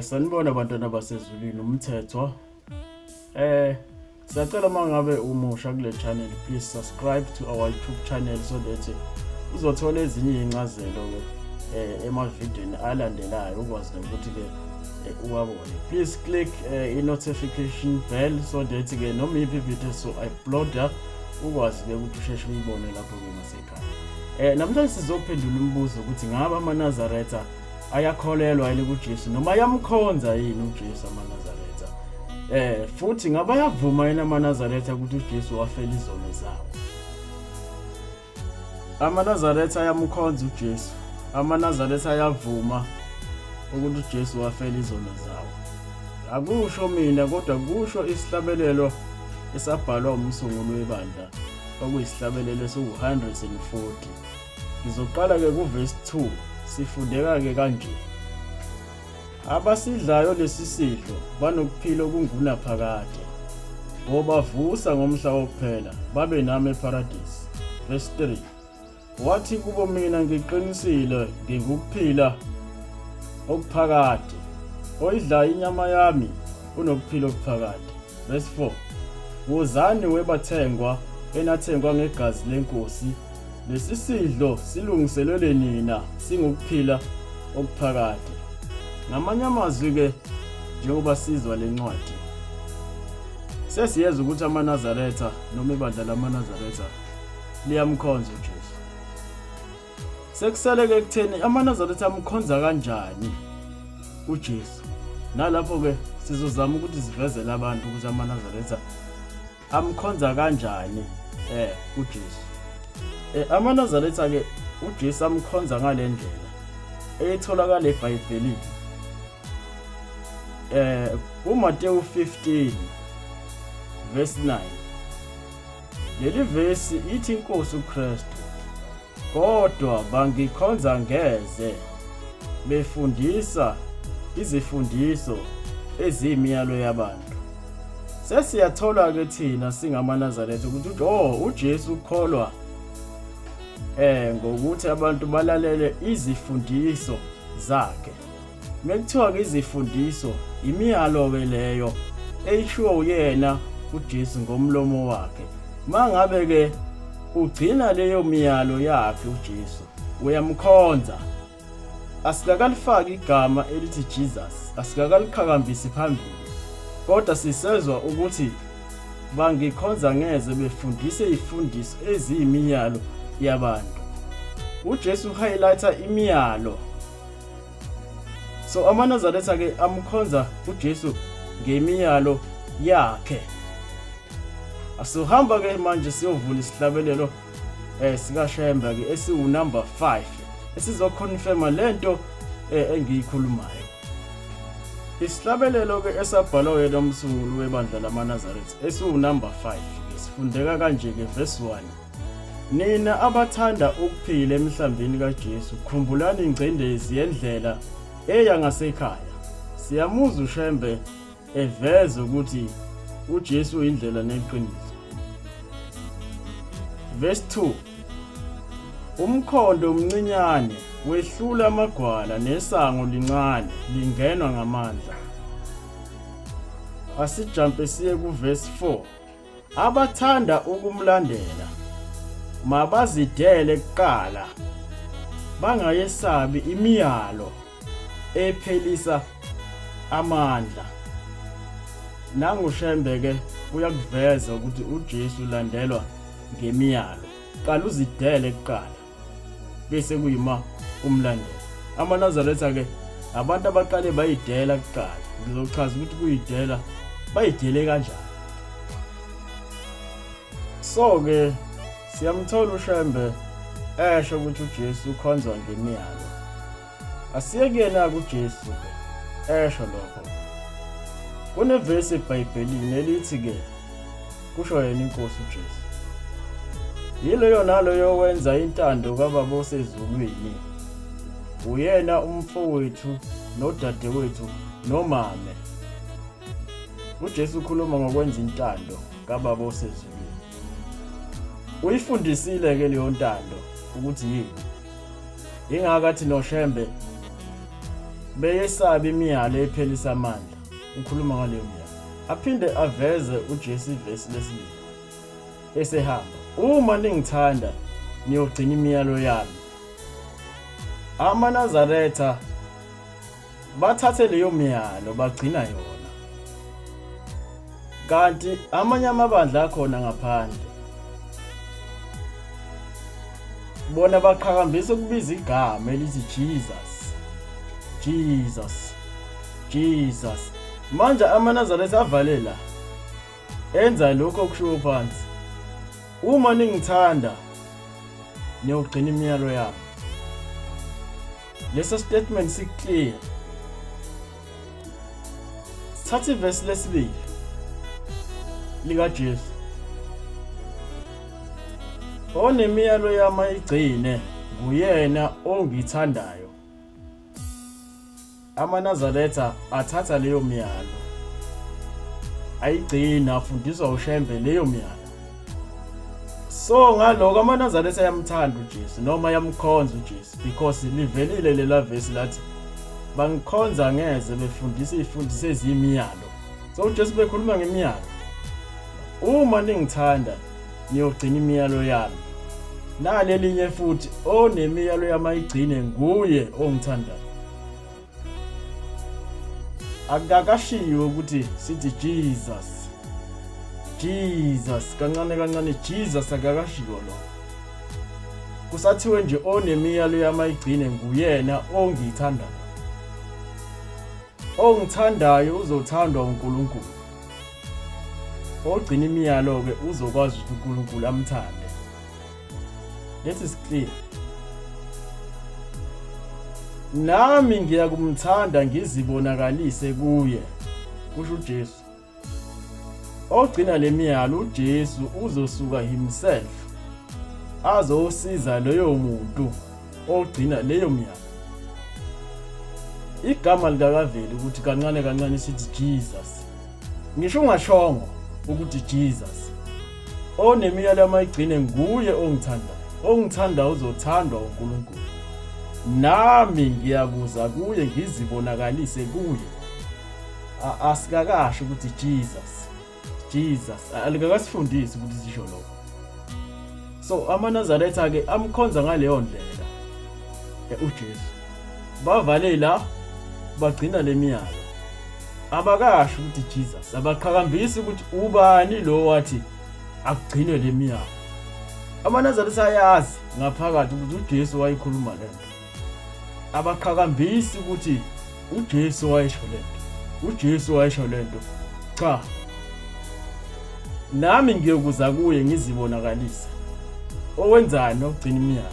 Sanibona bantwana basezulwini umthetho. Siyacela mangabe umusha kule channel, please subscribe to our YouTube channel so that uzothola ezinye incazelo emavidiyweni alandelayo ukwazi ukuthi uwabone. Please click i-notification bell so that noma iphi video so upload ukwazi ukuthi usheshe uyibone lapho ngasekhaya. Namhlanje sizophendula umbuzo ukuthi ngabe amaNazaretha ayakholelwa yini kuJesu noma ayamkhonza yini uJesu amaNazaretha? Futhi ngabe ayavuma yini amaNazaretha ukuthi uJesu wafela izono zawo? AmaNazaretha ayamkhonza uJesu. AmaNazaretha ayavuma ukuthi uJesu wafela izono zawo. Akusho mina kodwa kusho isihlabelelo esabhalwa umsunguli webandla okuyisihlabelelo esu-140. Ngizoqala kuverse 2. Sifundeka kanje: abasidlayo lesi sidlo banokuphila okungunaphakade, ngoba vusa ngomhla wokuphela babe nami eparadise. Verse 3. Wathi kubo, mina ngiqinisile ngingukuphila okuphakade, oyidlayo inyama yami unokuphila okuphakade. Verse 4. Wozani webathengwa enathengwa ngegazi lenkosi, lesi sidlo silungiselelwe nina singukuphila okuphakade. Ngamanye amazwi njengoba sizwa lencwadi, sesiyeza ukuthi amaNazaretha noma ibandla lamaNazaretha liyamkhonza uJesu. Sekusele kutheni amaNazaretha amkhonza kanjani uJesu. Nalapho sizozama ukuthi sivezele abantu ukuthi amaNazaretha amkhonza kanjani uJesu. AmaNazaretha uJesu amkhonza ngale ndlela etholakala eBhayibhelini. uMateyu 15 verse 9. Leli verse ithi inkosi uKristu, kodwa bangikhonza ngeze befundisa izifundiso eziyimiyalo yabantu. Sesiyathola thina singamaNazaretha ukuthi uJesu ukholwa ngokuthi abantu balalele izifundiso zakhe. Mekuthiwa izifundiso imiyalo leyo eyishiwo uyena uJesu ngomlomo wakhe. Mangabe ugcina leyo miyalo yakhe uJesu, uyamkhonza. Asikakalifaki igama elithi Jesus, asikakalikhakambisi phambili, kodwa sisezwa ukuthi bangikhonza ngeze befundise izifundiso eziyimiyalo yabantu. uJesu highlighta imiyalo. So amaNazaretha amkhonza uJesu ngemiyalo yakhe. Asohamba manje siyovula isihlabelelo sikaShemba esiwu-number 5 esizoconfirma lento engiyikhulumayo. Isihlabelelo esabhalwa yena umsunguli webandla lamaNazaretha esiwu-number 5 sifundeka kanje verse 1. Nina abathanda ukuphila emhlambini kaJesu, khumbulani ingcindezi yendlela eya ngasekhaya. Siyamuzwa uShembe eveza ukuthi uJesu uyindlela neqiniso. Verse 2. Umkhondo omncinyane wehlula amagwala, nesango lincane lingenwa ngamandla. Asijampe siye kuverse 4. Abathanda ukumlandela mabazidele kuqala, bangayesabi imiyalo ephelisa amandla. NanguShembe uyakuveza ukuthi uJesu ulandelwa ngemiyalo. Qala uzidele kuqala bese kuyima umlandela. AmaNazaretha abantu abaqale bayidela kuqala. Ngizochaza ukuthi kuyidela bayidele kanjani. So siyamthola uShembe esho ukuthi uJesu ukhonzwa ngemiyalo. Asiyekena kuJesu esho lokho. Kuneverse eBhayibhelini elithi kusho yena inkosi uJesu, yileyo naloyo wenza intando kaBaba osezulwini, uyena umfowethu nodadewethu nomame. uJesu ukhuluma ngokwenza intando kaBaba osezulwini. Uyifundisile leyo ntando ukuthi yini. Ingakathi noShembe beyesaba imiyalo ephelisa amandla. Ukhuluma ngaleyo miyalo. Aphinde aveze uJesu ivesi lesibili esehamba, uma ningithanda niyogcina imiyalo yami. AmaNazaretha bathathe leyo miyalo bagcina yona, kanti amanye amabandla akhona ngaphandle bona baqhakambisa ukubiza igama elithi Jesus, Jesus, Jesus. Manje AmaNazaretha avalela enza lokho okushiwo phansi, uma ningithanda niyogcina imiyalo yami. Leso statement sikclear. Sithatha ivesi lesibili likaJesu. Onemiyalo yami ayigcine nguyena ongithandayo. AmaNazaretha athatha leyo miyalo, ayigcina, afundiswa uShembe leyo miyalo. So ngaloko AmaNazaretha yamthanda uJesu noma yamkhonza uJesu, because livelile lela vesi lathi bangikhonza ngeze befundisa izifundiso ezimiyalo. So uJesu bekhuluma ngemiyalo. Uma ningithanda niyogcina imiyalo yami. Nalelinye futhi onemiyalo yami ayigcine nguye ongithandayo. Akakashiwo ukuthi sithi Jesus, Jesus kancane kancane, Jesus akakashiwo lo. Kusathiwe nje onemiyalo yami ayigcine nguyena ongithandayo. Ongithandayo uzothandwa uNkulunkulu. Ogcina imiyalo ke uzokwazi ukuthi uNkulunkulu amthande. That is clear. Nami ngiyakumthanda ngizibonakalise kuye, kusho uJesu. Ogcina lemiyalo uJesu uzosuka himself azosiza leyo muntu ogcina leyo miyalo. Igama likakaveli ukuthi kancane kancane sithi Jesus. Ngisho ungashongo ukuthi Jesus. Onemiyalo amayigcine nguye ongithandayo. Ongithanda uzothandwa uNkulunkulu. Nami ngiyakuza kuye ngizibonakalise kuye. Asikakasho ukuthi Jesus. Jesus alikakasifundisi ukuthi sisho lokho. So AmaNazaretha ke amkhonza ngaleyo ndlela uJesu. Bavale la bagcina lemiyalo. Abakasho ukuthi Jesus, abaqhakambisa ukuthi ubani lo wathi akugcinwe lemiyalo. AmaNazaretha ayazi ngaphakathi ukuthi uJesu wayikhuluma lento. Abaqhakambisa ukuthi uJesu wayesho lento. uJesu wayesho lento. Cha. Nami ngiyokuza kuye ngizibonakalisa. Owenzani ogcina imiyalo?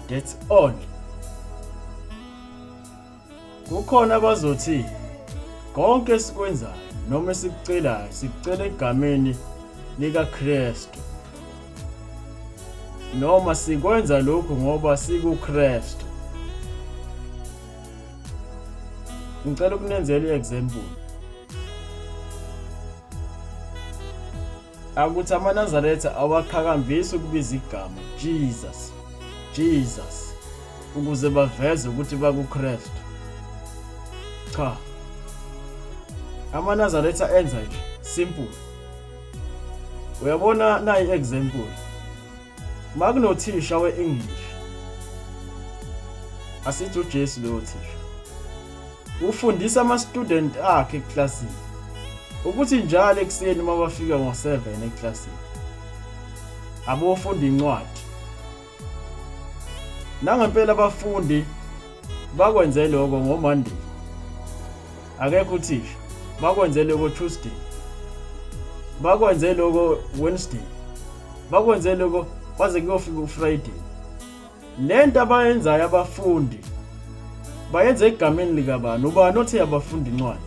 That's all. Kukhona abazothi konke esikwenzayo noma esikucelayo sikucela egameni likaKristu. Noma sikwenza lokho ngoba sikuKristu. Ngicela ukunenzela iexample. Akuthi AmaNazaretha awaqhakambisa ukubiza igama Jesus, Jesus ukuze baveze ukuthi bakuKristu. Cha. AmaNazaretha enza nje simple. Uyabona nayi example. Makunothisha weEnglish. Asithi uJesu lo thisha. Ufundisa ama-student akhe eklasini ukuthi njalo ekseni mabafika ngo7 eklasini abofunda incwadi. Nangempela abafundi bakwenze lokho ngoMonday. Akekho uthisha. Bakwenze lokho Tuesday. Bakwenze lokho Wednesday. Bakwenze lokho baze kuyofika uFriday. Lento abayenzayo abafundi bayenza egameni likabani? Ubani othi abafundi incwadi?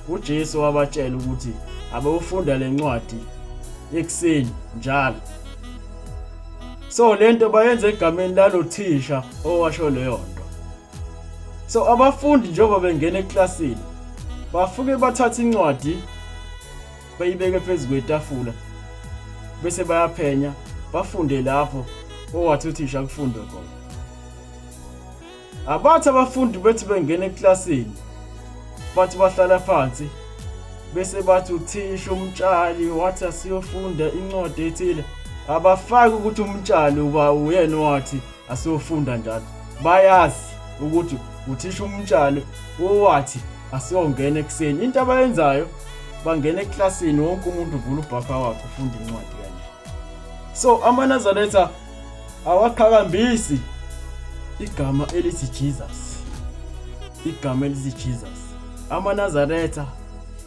uJesu wabatshela ukuthi abawufunda lencwadi ekseni njalo. So lento bayenza egameni lalothisha owasho leyo nto. So abafundi njengoba bengena eklasini bafuke bathatha incwadi bayibeke phezu kwetafula bese bayaphenya bafunde lapho owathi uthisha kufundwe khona. Abathi abafundi bethi bengena eklasini bathi bahlala phansi bese bathi uthisha umtshali wathi asiyofunda incwadi ethile, abafaki ukuthi umtshali uyena wathi asiyofunda njalo. Bayazi ukuthi uthisha umtshali owathi asiyongena ekseni. Into abayenzayo bangena eklasini, wonke umuntu uvula ubhaka wakhe ufunda incwadi kanje. So amaNazaretha awaqhakambisi igama elithi Jesus. Igama elithi Jesus. AmaNazaretha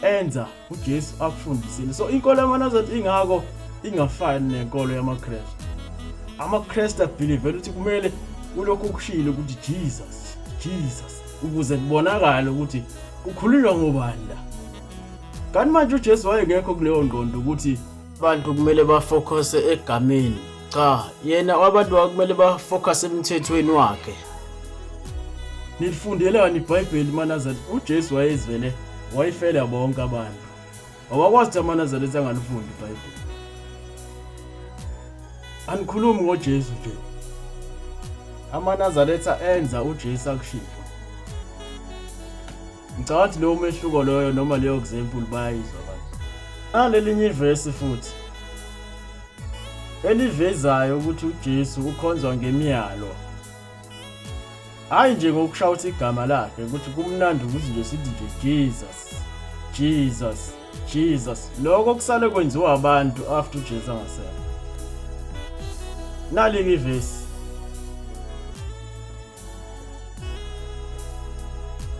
enza uJesu akufundisile. So inkolo yamaNazaretha ingako ingafani nenkolo yamaKristu. AmaKristu abelieve ukuthi kumele ulokhu kushilo ukuthi Jesus, Jesus ukuze kubonakala ukuthi kukhulunywa ngobani la. Kanti manje uJesu wayengekho kuleyo ngqondo ukuthi abantu kumele bafocuse egameni. Cha, yena abantu akumele bafocuse emthethweni wakhe. Nilifundelani iBhayibheli maNazaretha? uJesu wayezivele wayifela bonke abantu. Awakwazi ukuthi amaNazaretha angalifundi iBhayibheli. Anikhulumi ngoJesu nje. AmaNazaretha enza uJesu akushilo. Ngicabanga lo umehluko loyo noma leyo example bayizwa abantu. Nalelinye ivesi futhi elivezayo ukuthi uJesu ukhonzwa ngemiyalo. Hayi nje ngokushawutha igama lakhe ukuthi kumnandi ukuthi nje sithi nje Jesus, Jesus, Jesus. Lokho kusale kwenziwa abantu after uJesu angasekho. Nali ivesi.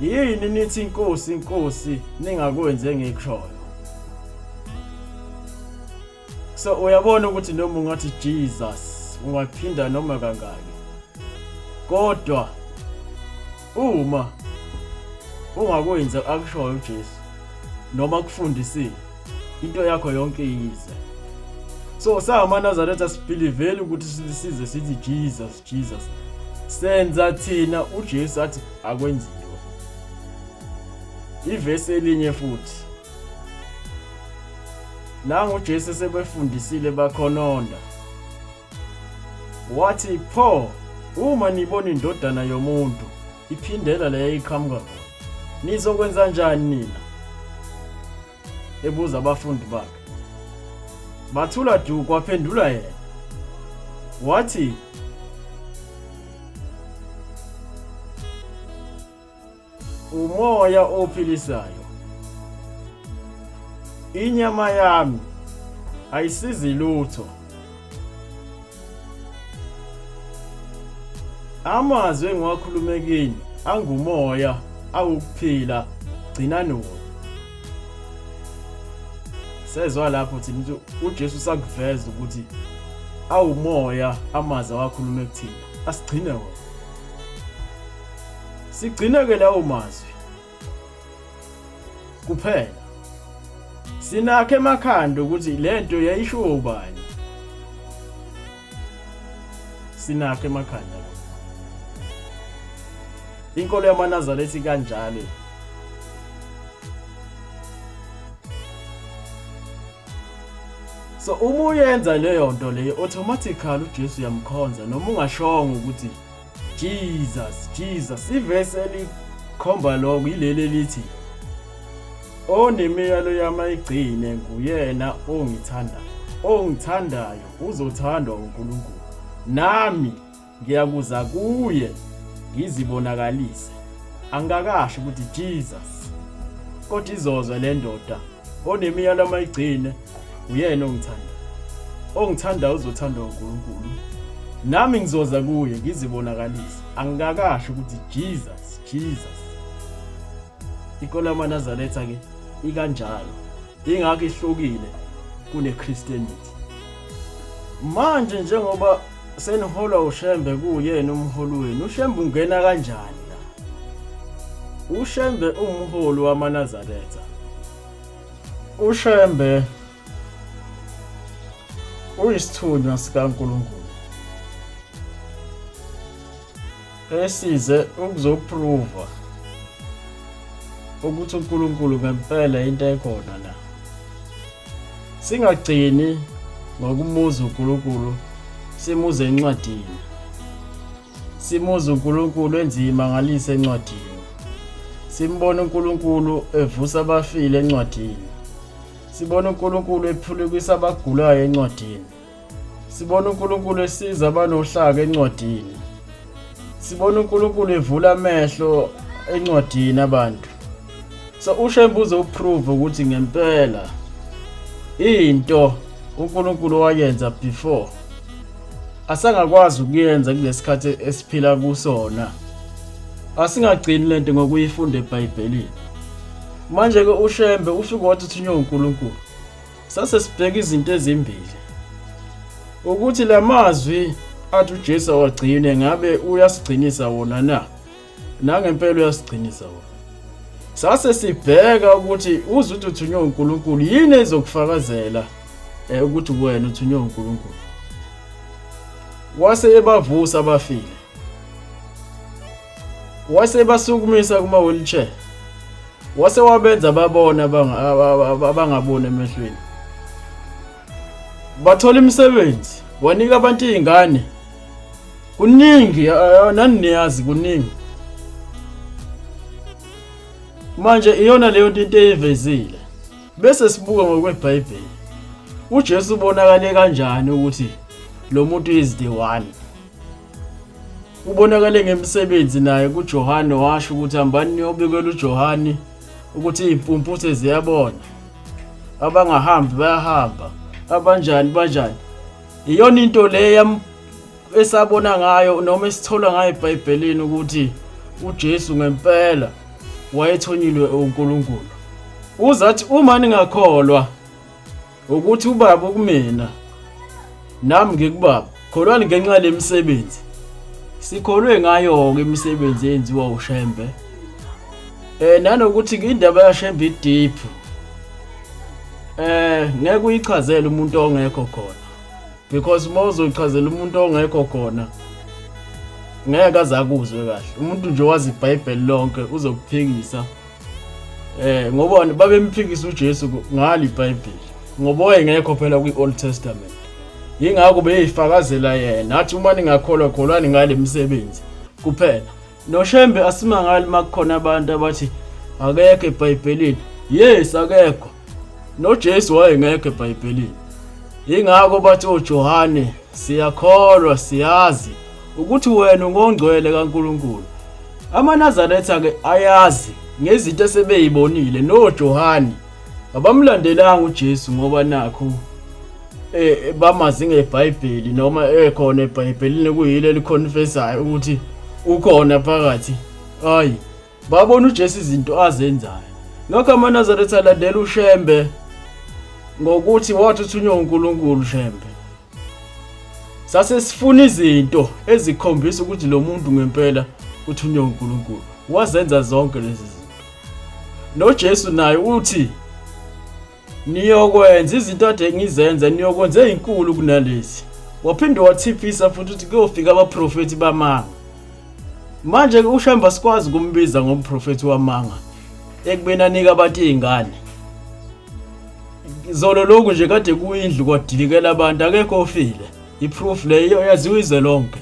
Yini nithi inkosi inkosi ningakwenze engikushoyo? So uyabona ukuthi noma ungathi Jesus ungaphinda noma kangaki. Kodwa uma ungakwenza akushoyo uJesu noma kufundisile into yakho yonke iyize. So samaNazaretha sibelievele ukuthi size sithi Jesus, Jesus. Senza thina uJesu athi akwenziwe. Ivesi elinye futhi nangu uJesu sebefundisile bakhononda. Wathi pho uma nibona indodana yomuntu iphindela leyo iqhamuka khona, nizokwenza njani nina? Ebuza abafundi bakhe. Bathula du, kwaphendula yena. Wathi umoya ophilisayo. Inyama yami ayisizi lutho. Amazwi engiwakhulume kini angumoya awukuphila, gcinani wona. Sezwa lapho thina uJesu sakuveza ukuthi awumoya amazwi awakhulume kuthina, asigcine wona. Sigcine ke lawo mazwi kuphela. Sinakhe emakhanda ukuthi lento yayisho ubani. Sinakhe emakhanda. Inkolo yamaNazaretha kanjalo. So uma uyenza leyo nto leyo automatically uJesu yamkhonza noma ungashonga ukuthi Jesus, Jesus. Ivesi elikhomba lokho yileli lithi onemiyalo yamayigcine nguyena ongithandayo uzothandwa uNkulunkulu. Nami ngiyakuza kuye ngizibonakalise. Angakasho ukuthi Jesus, kodwa izozwa le ndoda onemiyalo yamayigcine uyena ongithandayo uzothandwa uNkulunkulu. Nami ngizoza kuye ngizibonakalise. Angakasho ukuthi Jesus, Jesus. Inkolo yamaNazaretha ke ikanjalo. Ingakho ihlukile kuneChristianity. Manje njengoba senihola uShembe kuyena umholi wenu, uShembe ungena kanjani la? uShembe umholi wamaNazaretha. uShembe uyisithunywa sikaNkulunkulu esize ukuzoprova ukuthi uNkulunkulu ngempela into ekhona la. Singagcini ngokumuza uNkulunkulu simuze encwadini. Simuze uNkulunkulu enza imangalise encwadini. Simbona uNkulunkulu evusa abafile encwadini. Sibona uNkulunkulu ephulukisa abagulayo encwadini. Sibona uNkulunkulu esiza abanohlaka encwadini. Sibona uNkulunkulu evula amehlo encwadini abantu. So uShembe uzoprove ukuthi ngempela into uNkulunkulu wayenza before asangakwazi ukuyenza kulesikhathi esiphila kusona. Asingagcini lento ngokuyifunda eBhayibhelini. Manje ke uShembe ufike wathi uthunywe uNkulunkulu. Sase sibheka izinto ezimbili. Ukuthi lamazwi athi uJesu awagcine ngabe uyasigcinisa wona na? Nangempela uyasigcinisa wona. Sase sibheka ukuthi uzuthi uthunywe uNkulunkulu yini ezokufakazela ukuthi wena uthunywe uNkulunkulu. Wase ebavusa abafile. Wase basukumisa kuma wheelchair. Wase wabenza babona abangabona emehlweni. Bathola imisebenzi, wanika abantu izingane. Kuningi nani niyazi kuningi. Manje iyona leyo into eyivezile. Bese sibuka ngokweBhayibheli. uJesu ubonakale kanjani ukuthi lo muntu is the one. Ubonakale ngemisebenzi naye kuJohane washo ukuthi hambani niyobikela uJohane ukuthi impumputhe ziyabona. Abangahambi bayahamba. Abanjani banjani. Iyona into le esabona ngayo noma esithola ngayo eBhayibhelini ukuthi uJesu ngempela wayethonyilwe uNkulunkulu. Uzathi uma ningakholwa ukuthi ubaba kumina nami ngikubaba, kholwani ngenxa lemisebenzi. Sikholwe ngayo ke imisebenzi eyenziwa uShembe. Nanokuthi indaba yaShembe deep. Ngeke uyichazele umuntu ongekho khona. Because mawuzo ichazela umuntu ongekho khona ngeke azakuzwe kahle. Umuntu nje wazi iBhayibheli lonke uzokuphikisa. Ngoba babemphikisa uJesu ngalo iBhayibheli. Ngoba wayengekho phela kwiOld Testament. Yingakho beyifakazela yena. Athi uma ningakholwa kholwani ngale misebenzi kuphela. NoShembe asimangali makukhona abantu abathi akekho eBhayibhelini. Yes akekho. NoJesu wayengekho eBhayibhelini. Yingakho bathi oJohane siyakholwa siyazi ukuthi wena ungongcwele kaNkulunkulu. AmaNazaretha ke ayazi ngezinto esebeyibonile. NoJohane abamlandelanga uJesu ngoba nakho bamazi ngeBhayibheli noma ekhona eBhayibhelini kuyile liconfessayo ukuthi ukhona phakathi. Hayi babona uJesu izinto azenzayo. Ngakho AmaNazaretha alandela uShembe ngokuthi wathi uthunywe uNkulunkulu uShembe. Sase sifuna izinto ezikhombisa ukuthi lo muntu ngempela uthunywe uNkulunkulu. Wazenza zonke lezi zinto. NoJesu naye uthi niyokwenza izinto ade ngizenza niyokwenza ezinkulu kunalezi. Waphinde wathipisa futhi ukuthi kuyofika abaprofeti bamanga. Manje uShembe sikwazi kumbiza ngomprofeti wamanga ekubeni anika abantu izingane. Zolo lokhu nje kade kuyindlu kwadilikela abantu akekho ofile. Iproof leyo yaziwe izwe lonke.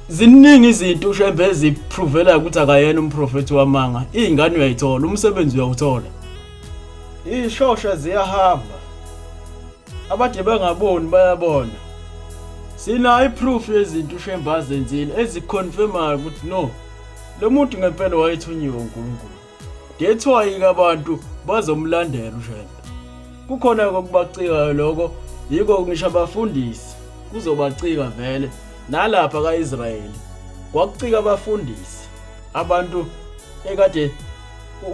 Ziningi izinto uShembe eziprovela ukuthi akayena umprofeti wamanga. Izingane uyayithola, umsebenzi uyawuthola. Ishosha ziyahamba. Abade bangaboni bayabona. Sina iproof yezinto uShembe azenzile eziconfirmayo ukuthi no, lo muntu ngempela wayethunyiwe uNkulunkulu. That's why abantu bazomlandela uShembe. Kukhona kokubacikayo lokho, yiko ngisho abafundisi kuzobacika vele. Nalapha kaIsrayeli kwakucika abafundisi abantu ekade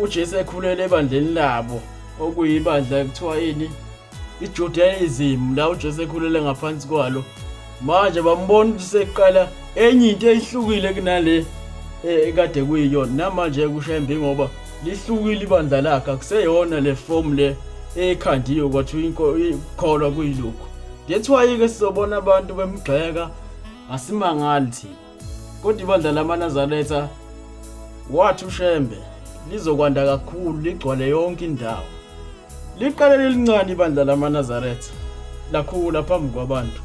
uJesu ekhulele ebandleni labo okuyibandla ekuthiwa yini iJudaism, la uJesu ekhulele ngaphansi kwalo. Manje bambona ukuthi seqala enye into ehlukile kunale ekade kuyiyona. Namanje kuShembe ngoba lihlukile ibandla lakhe, akuseyona le form le ekhandiyo kwathi ikholwa kuyilokho. That's why ke sizobona abantu bemgxeka asimangali thina. Kodwa ibandla lamaNazaretha wathi uShembe lizokwanda kakhulu ligcwale yonke indawo. Liqale lincane ibandla lamaNazaretha. lakhula phambi kwabantu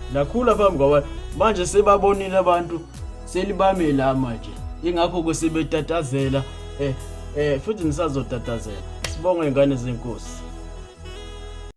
manje sebabonile abantu selibame la manje ingakho kusebetatazela futhi nisazotatazela. Sibonge ingane zenkosi.